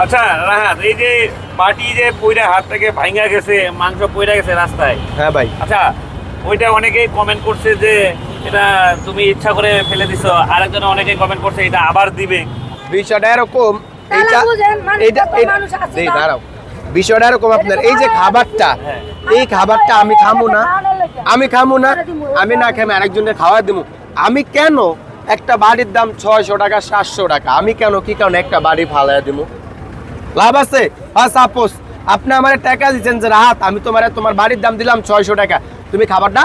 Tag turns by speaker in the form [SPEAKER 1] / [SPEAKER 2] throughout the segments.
[SPEAKER 1] আচ্ছা রাহাত, এই যে মাটি যে পইরা হাত থেকে ভাঙা গেছে, মাংস পইরা গেছে রাস্তায়,
[SPEAKER 2] হ্যাঁ ভাই,
[SPEAKER 1] আচ্ছা ওইটা অনেকেই কমেন্ট করছে যে এটা তুমি ইচ্ছা করে ফেলে দিছো, আরেকজন অনেকেই কমেন্ট করছে এটা আবার দিবে।
[SPEAKER 2] বিষয়টা এরকম, এইটা এই দাঁড়াও, বিষয়টা এরকম আপনার এই যে খাবারটা, এই খাবারটা আমি খামু না, আমি না খেয়ে আরেকজনের খাওয়া দেবো। আমি কেন একটা বাড়ির দাম 600 টাকা 700 টাকা, আমি কেন কি কারণে একটা বাড়ি ফালাইয়া দেবো? লাভ আছে? হ্যাঁ, সাপোজ আপনি আমার টাকা দিচ্ছেন যে রাহাত আমি তোমার বাড়ির দাম দিলাম 600 টাকা, তুমি খাবারটা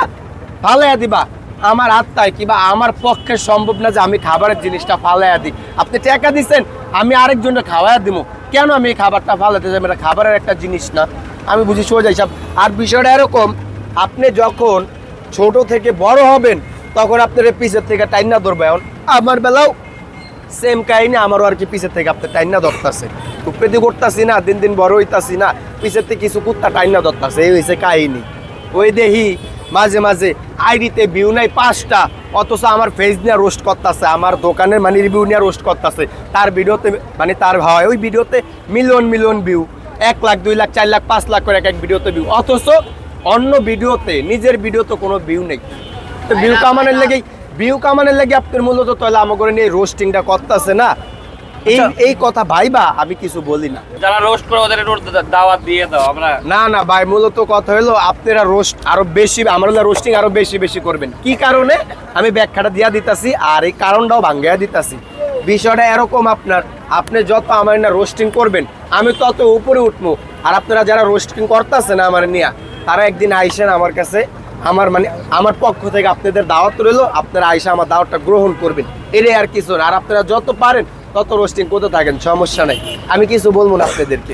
[SPEAKER 2] ফালাইয়া দিবা, আমার আত্মায় কিংবা আমার পক্ষে সম্ভব না যে আমি খাবারের জিনিসটা ফালাইয়া দিই। আপনি টাকা দিচ্ছেন, আমি আরেকজনের খাওয়াইয়া দিব, কেন আমি এই খাবারটা ফালাতে যাবো? এটা খাবারের একটা জিনিস না, আমি বুঝি সোজা হিসাব। আর বিষয়টা এরকম, আপনি যখন ছোট থেকে বড় হবেন তখন আপনার পিছের থেকে টাইনা ধরবে। এখন আমার বেলাও সেম কাহিনী, আমারও আর কি পিছের থেকে আপনার টাইনা ধরতেছে, উপরেদি করতেছি না, দিন দিন বড় হইতাছি না, পিছের থেকে কিছু কুত্তা টাইনা ধরতেছে, এই হয়েছে কাহিনী। ওই দেখি মাঝে মাঝে আইডিতে ভিউ নাই 5টা, অথচ আমার ফেস নিয়ে রোস্ট করতেছে, আমার দোকানের মানে রিভিউ নিয়ে রোস্ট করতেছে, তার ভিডিওতে মানে তার হয় ওই ভিডিওতে মিলিয়ন ভিউ, 1 লাখ 2 লাখ 4 লাখ 5 লাখ করে এক ভিডিওতে ভিউ, অথচ অন্য ভিডিওতে নিজের ভিডিওতে কোনো ভিউ নেই। তো ভিউ কামানের লেগে আপনার মূলত তাহলে আমাকে নিয়ে রোস্টিংটা করতেছে না, এই কথা ভাইবা আমি কিছু বলি না।
[SPEAKER 1] যারা রোস্ট করে ওদের একটু দাওয়াত দিয়ে দাও। আমরা
[SPEAKER 2] না ভাই, মূলত কথা হলো আপনারা রোস্ট আরো বেশি, আমরা রোস্টিং আরো বেশি করবেন। কি কারণে আমি ব্যাখ্যাটা দিয়া দিতাছি, আর এই কারণটাও ভাঙ্গিয়া দিতাছি। বিষয়টা এরকম, আপনি যত আমার না রোস্টিং করবেন আমি তত উপরে উঠবো, আর আপনারা যারা রোস্টিং করতেছেন আমার নিয়া, তারা একদিন আইসেন আমার কাছে, আমার পক্ষ থেকে আপনাদের দাওয়াত রইলো, আপনারা আইসা আমার দাওয়াতটা গ্রহণ করবেন, এটাই আর কিছু না। আর আপনারা যত পারেন তত রোস্টিং করতে থাকেন, সমস্যা নাই, আমি কিছু বলবো না আপনাদেরকে।